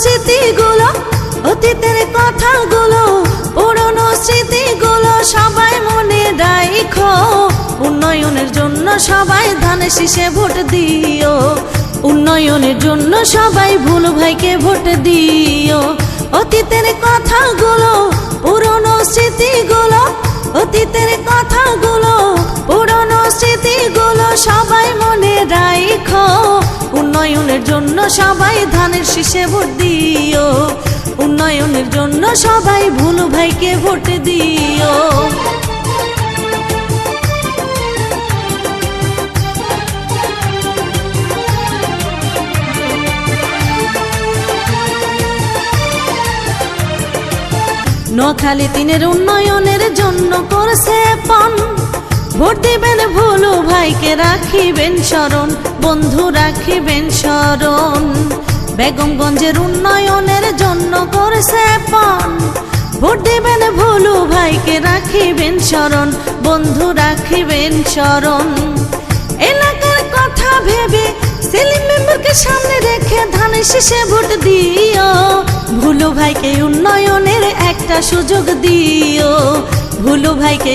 স্মৃতিগুলো, অতীতের কথাগুলো, পুরনো স্মৃতিগুলো সবাই মনে রাখো। উন্নয়নের জন্য সবাই ধানের শীষে ভোট দিও। উন্নয়নের জন্য সবাই ভুলু ভাইকে ভোট দিও। অতীতের কথাগুলো, পুরনো স্মৃতিগুলো, অতীতের কথাগুলো, পুরনো স্মৃতিগুলো সবাই মনে রাখো। উন্নয়নের জন্য সবাই ধানের শীষে ভোট দিও। উন্নয়নের জন্য সবাই ভুলু ভাইকে ভোট দিও। নোয়াখালী 3-এর উন্নয়নের জন্য করছে পণ। ভোট দিবেন ভুলু ভাইকে, রাখিবেন স্মরণ, বন্ধু রাখিবেন স্মরণ। বেগমগঞ্জের উন্নয়নের জন্য করছে পণ। ভোট দিবেন ভুলু ভাইকে, রাখিবেন স্মরণ, বন্ধু রাখিবেন স্মরণ। এলাকার কথা ভেবে সেলিম মেম্বারকে সামনে রেখে ধানের শীষে ভোট দিও। ভুলু ভাইকে উন্নয়নের একটা সুযোগ দিও। ভুলু ভাইকে